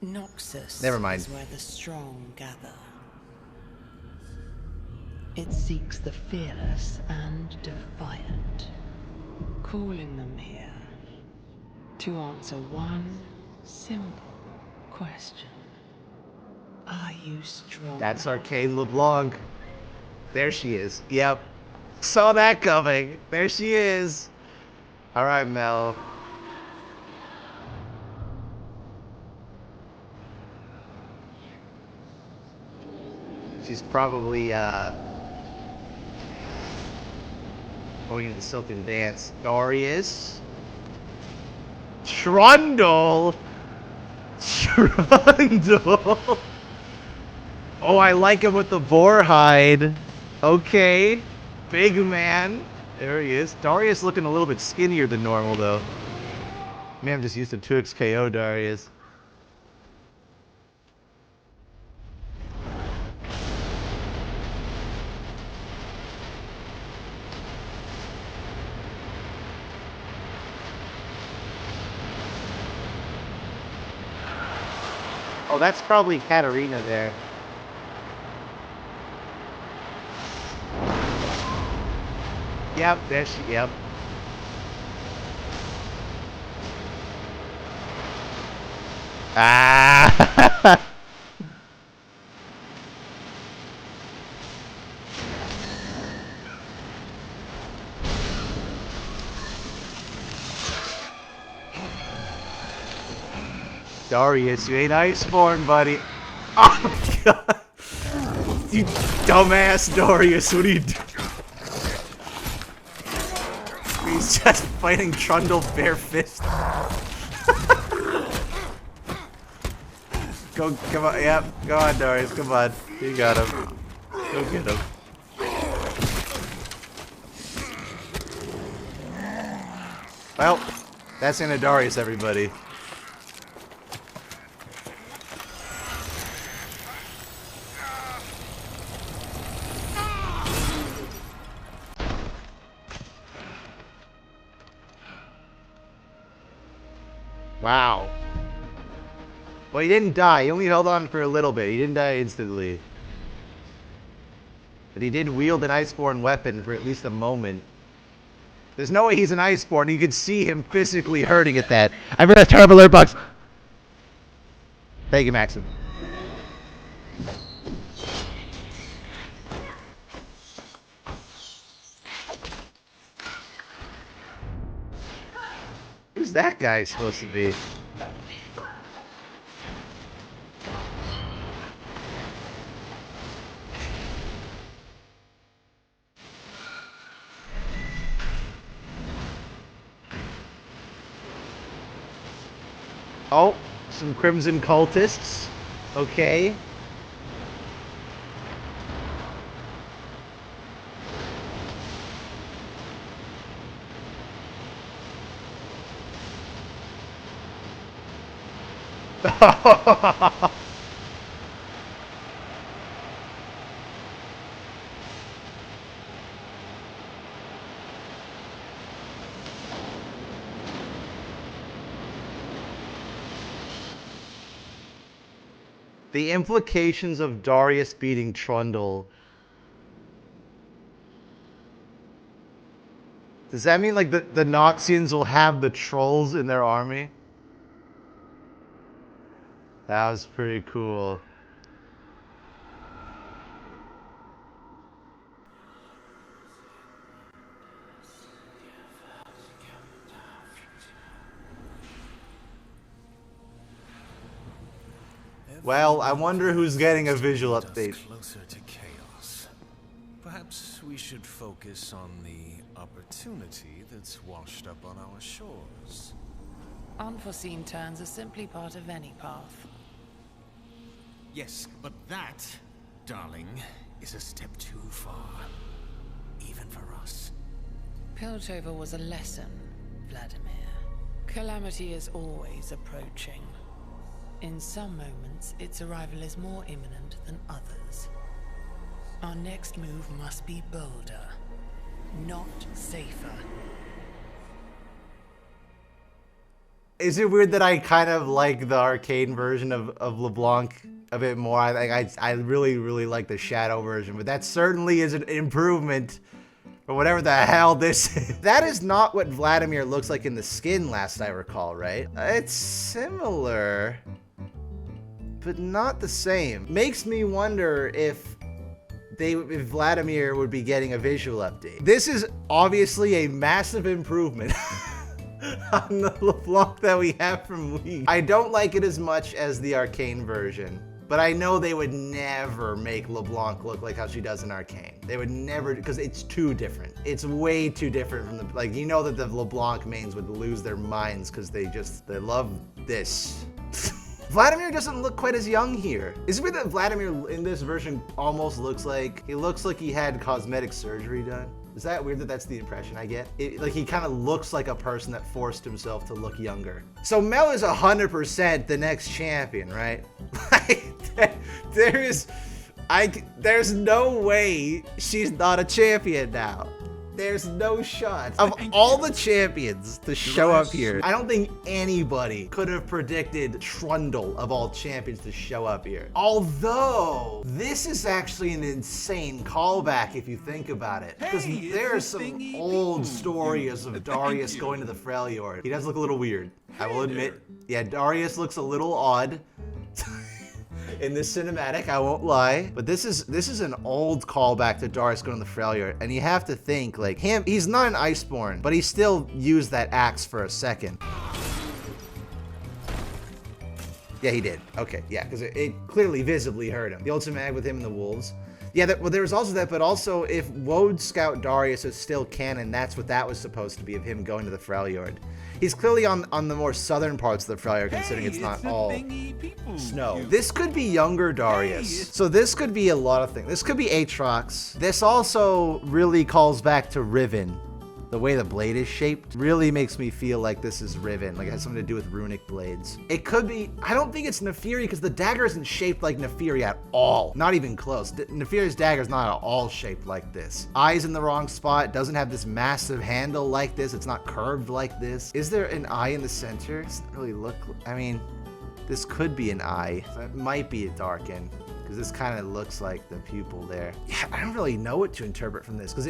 Noxus Never mind. is where the strong gather. It seeks the fearless and defiant, calling them here to answer one simple question. Are you strong? That's Arcane LeBlanc. There she is. Yep. Saw that coming. There she is. Alright, Mel. She's probably, oh, you can still can dance. Darius. Trundle. Trundle. Oh, I like him with the boar hide. Okay. Big man. There he is. Darius looking a little bit skinnier than normal, though. Man, I'm just used to 2x KO Darius. Oh, that's probably Katarina there. Yep, there she, yep. Ah! Darius, you ain't Iceborn, buddy. Oh, God. You dumbass Darius, what are you doing? He's just fighting Trundle bare fist. Go, come on, yep, go on, Darius, come on. You got him. Go get him. Well, that's into Darius, everybody. Wow. Well, he didn't die. He only held on for a little bit. He didn't die instantly. But he did wield an Iceborn weapon for at least a moment. There's no way he's an Iceborn. You could see him physically hurting at that. I forgot to turn up alert box. Thank you, Maxim. Who's that guy supposed to be? Oh, some Crimson cultists. Okay. The implications of Darius beating Trundle. Does that mean like the Noxians will have the trolls in their army? That was pretty cool. Well, I wonder who's getting a visual update. Closer to chaos. Perhaps we should focus on the opportunity that's washed up on our shores. Unforeseen turns are simply part of any path. Yes, but that, darling, is a step too far. Even for us. Piltover was a lesson, Vladimir. Calamity is always approaching. In some moments, its arrival is more imminent than others. Our next move must be bolder, not safer. Is it weird that I kind of like the arcane version of LeBlanc a bit more? I really, really like the Shadow version, but that certainly is an improvement or whatever the hell this is. That is not what Vladimir looks like in the skin, last I recall, right? It's similar, but not the same. Makes me wonder if Vladimir would be getting a visual update. This is obviously a massive improvement on the LeBlanc that we have from Wii. I don't like it as much as the arcane version, but I know they would never make LeBlanc look like how she does in Arcane. They would never, because it's too different. It's way too different from the, like, you know that the LeBlanc mains would lose their minds because they love this. Vladimir doesn't look quite as young here. Is it weird that Vladimir in this version almost looks like he had cosmetic surgery done? Is that weird that that's the impression I get? Like, he kind of looks like a person that forced himself to look younger. So Mel is 100% the next champion, right? There's no way she's not a champion now. There's no shot. Of all the champions to show up here, I don't think anybody could have predicted Trundle of all champions to show up here. Although, this is actually an insane callback if you think about it. Because there are some old stories of Darius going to the Freljord. He does look a little weird, I will admit. Yeah, Darius looks a little odd in this cinematic, I won't lie. But this is an old callback to Darius going to the Freljord, and you have to think, like, he's not an Iceborn, but he still used that axe for a second. Yeah, he did. Okay, yeah, because it clearly visibly hurt him. The ultimate mag with him and the wolves. Yeah, well, there was also that, but also if Woad Scout Darius is still canon, that's what that was supposed to be, of him going to the Freljord. He's clearly on the more southern parts of the Freljord, considering it's not all snow. This could be younger Darius. So this could be a lot of things. This could be Aatrox. This also really calls back to Riven. The way the blade is shaped really makes me feel like this is Riven, like it has something to do with runic blades. It could be, I don't think it's Neferi because the dagger isn't shaped like Neferi at all. Not even close. Neferi's dagger is not at all shaped like this. Eye's in the wrong spot, doesn't have this massive handle like this, it's not curved like this. Is there an eye in the center? It doesn't really look, I mean, this could be an eye. That might be a darken, because this kind of looks like the pupil there. Yeah, I don't really know what to interpret from this, because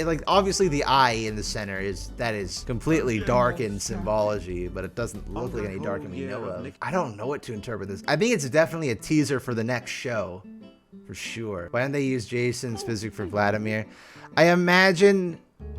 like, obviously the eye in the center is completely darkened symbology, but it doesn't look like any darken we know of. I don't know what to interpret this. I think it's definitely a teaser for the next show, for sure. Why didn't they use Jason's physics for Vladimir? I imagine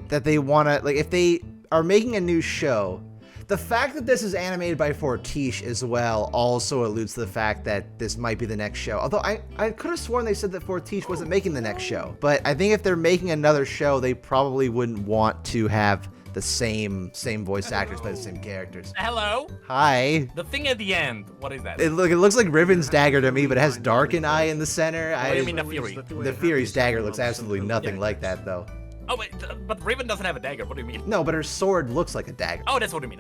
that they want to, like, if they are making a new show, the fact that this is animated by Fortiche as well also alludes to the fact that this might be the next show. Although I could have sworn they said that Fortiche wasn't making the next show. But I think if they're making another show, they probably wouldn't want to have the same voice actors play the same characters. Hello? Hi. The thing at the end, what is that? It looks like Riven's dagger to me, but it has Darken Eye in the center. What do you mean Neferi? Neferi's dagger looks absolutely nothing like that, though. Oh, wait, but Riven doesn't have a dagger. What do you mean? No, but her sword looks like a dagger. Oh, that's what you mean.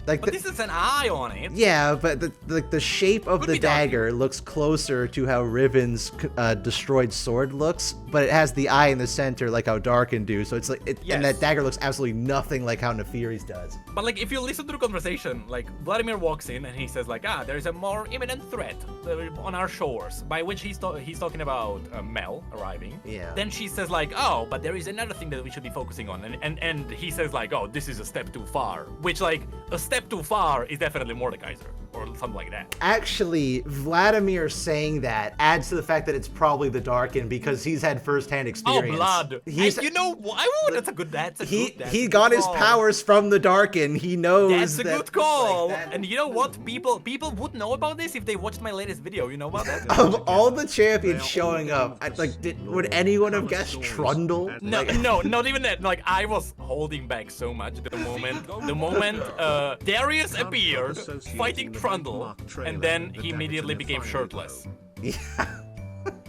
But this is an eye on it. Yeah, but the shape of the dagger looks closer to how Riven's destroyed sword looks, but it has the eye in the center like how Darken do. So it's like, and that dagger looks absolutely nothing like how Neferi's does. But like, if you listen to the conversation, like Vladimir walks in and he says like, there is a more imminent threat on our shores, by which he's talking about Mel arriving. Yeah. Then she says like, oh, but there is another thing that we should be focusing on, and he says like, oh, this is a step too far, which like a step too far is definitely Mordekaiser or something like that. Actually, Vladimir saying that adds to the fact that it's probably the Darken because he's had first-hand experience. Oh, blood. You know, that's a good. He got his powers from the Darken. He knows. That's a good call. Like and you know what? People would know about this if they watched my latest video. You know about that? Of all the champions showing up, would anyone have guessed Trundle? No, no, not even that. Like, I was holding back so much the moment Darius appeared fighting Trundle, and then he immediately became shirtless. Yeah.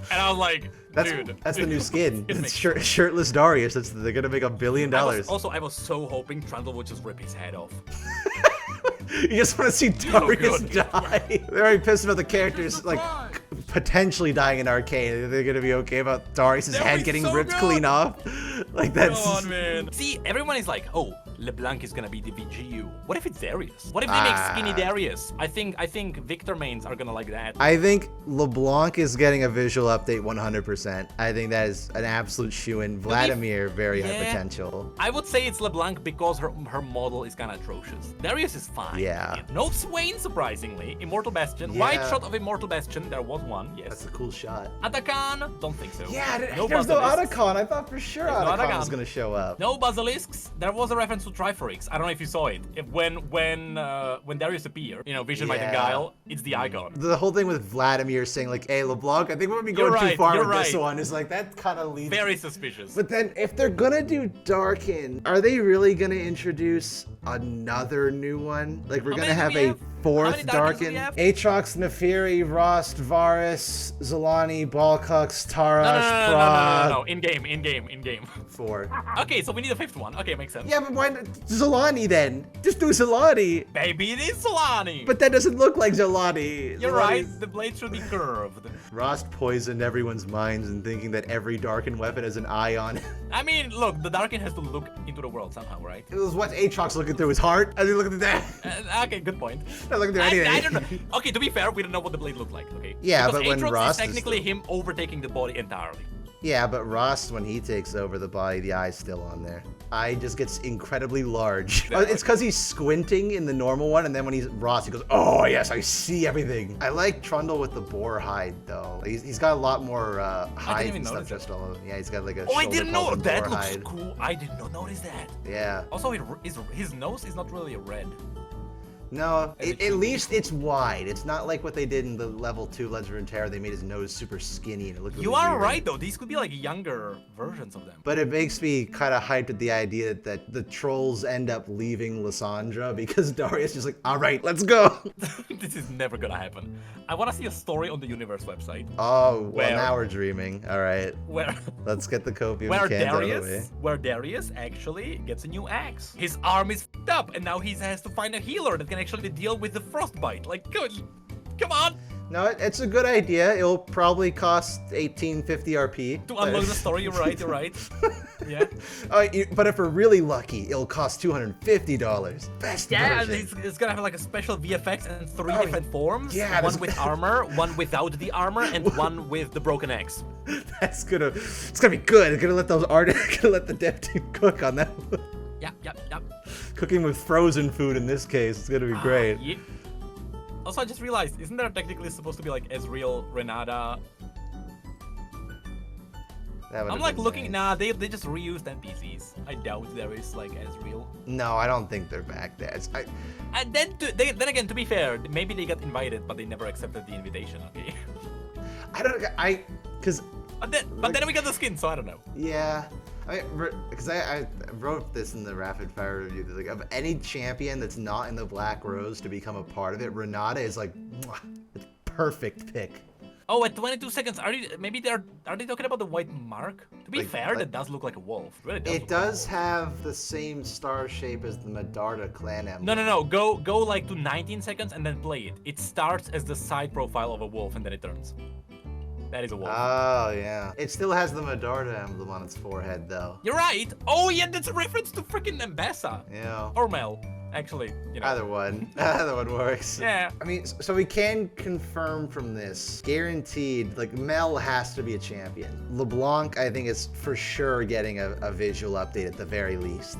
And I was like, dude. That's the new skin. It's shirtless Darius. They're gonna make $1 billion. Also, I was so hoping Trundle would just rip his head off. You just want to see Darius die. They're already pissed about the characters like potentially dying in Arcane. They're gonna be okay about Darius' head getting ripped clean off. Like that's. Come on, man. See, everyone is like, oh, LeBlanc is gonna be the VGU. What if it's Darius? What if they make skinny Darius? I think Victor mains are gonna like that. I think LeBlanc is getting a visual update 100%. I think that is an absolute shoo-in. Vladimir, very high potential. I would say it's LeBlanc because her model is kind of atrocious. Darius is fine. Yeah. No Swain, surprisingly. Immortal Bastion. Yeah. Wide shot of Immortal Bastion. There was one, yes. That's a cool shot. Atakan? Don't think so. Yeah, there's no Basilisks. Otacon. I thought for sure There's no Otacon Otacon. was gonna show up. No Basilisks. There was a reference to Triforix. I don't know if you saw it. When Darius appeared, you know, Vision, Might, and Guile, it's the icon. The whole thing with Vladimir saying like, "Hey, LeBlanc, I think we're gonna be going too far with this one," is like that kind of leads. Very suspicious. But then, if they're gonna do Darkin, are they really gonna introduce another new one? Like, we're gonna have a fourth Darkin? Aatrox, Neferi, Rost, Varus, Zolani, Balkux, Tarash, No. In game. 4. Okay, so we need a fifth one. Okay, makes sense. Yeah, but why not Zolani then? Just do Zolani. Baby, it is Solani. But that doesn't look like Zolani. You're right. The blade should be curved. Rost poisoned everyone's minds in thinking that every Darkin weapon has an eye on it. I mean, look, the Darkin has to look into the world somehow, right? It was what Aatrox looking through his heart. I didn't look at that. Okay, good point. Not looking through anything. I don't know. Okay, to be fair, we don't know what the blade looked like. Okay. Yeah, because but when Aatrox Rost is technically him overtaking the body entirely. Yeah, but Rost, when he takes over the body, the eye's still on there. Eye just gets incredibly large. It's because he's squinting in the normal one, and then when he's Rost, he goes, "Oh yes, I see everything." I like Trundle with the boar hide though. He's got a lot more hides and stuff just all over. Yeah, he's got like a. Oh, I didn't know that looks hide. cool. I did not notice that. Yeah. Also, his nose is not really red. No, at least it's wide. It's not like what they did in the level 2 Legend of Runeterra. They made his nose super skinny and it looked really You are weird. right though. These could be like younger versions of them. But it makes me kind of hyped at the idea that the trolls end up leaving Lysandra because Darius is just like, all right, let's go. This is never gonna happen. I want to see a story on the Universe website. Oh, well, Where- now we're dreaming. All right, Where let's get the copium cans out of the way. where Darius actually gets a new axe. His arm is f***ed up, and now he has to find a healer that can actually deal with the frostbite. Like, good, come on. No, it's a good idea. It'll probably cost 1850 RP. To unlock the story, you're right. Yeah. But if we're really lucky, it'll cost $250. Best Yeah, version. it's gonna have like a special VFX and 3 Oh, different forms. yeah, One with armor, one without the armor, and one with the broken axe. It's gonna be good. It's gonna let those gonna let the dev team cook on that one. Yep. Cooking with frozen food in this case, it's gonna be great. Yeah. Also, I just realized, isn't there technically supposed to be like Ezreal, Renata? That would've I'm like been looking, nice. nah, they just reused NPCs. I doubt there is like Ezreal. No, I don't think they're back there. And then again, to be fair, maybe they got invited, but they never accepted the invitation. Okay. Because But then we got the skin, so I don't know. yeah, because I wrote this in the rapid fire review. Like, of any champion that's not in the Black Rose to become a part of it, Renata is like, mwah, it's perfect pick. Oh, at 22 seconds, are they talking about the white mark? To be Like- fair, that does look like a wolf. It really does. It look like a does wolf. have the same star shape as the Medarda clan emblem. No. Go like to 19 seconds and then play it. It starts as the side profile of a wolf and then it turns. That is a wolf. Oh, yeah. It still has the Medarda emblem on its forehead, though. You're right. Oh, yeah, that's a reference to freaking Mbessa. Yeah. Or Mel, actually. You know. Either one. Either one works. Yeah. I mean, so we can confirm from this, guaranteed, like, Mel has to be a champion. LeBlanc, I think, is for sure getting a visual update at the very least.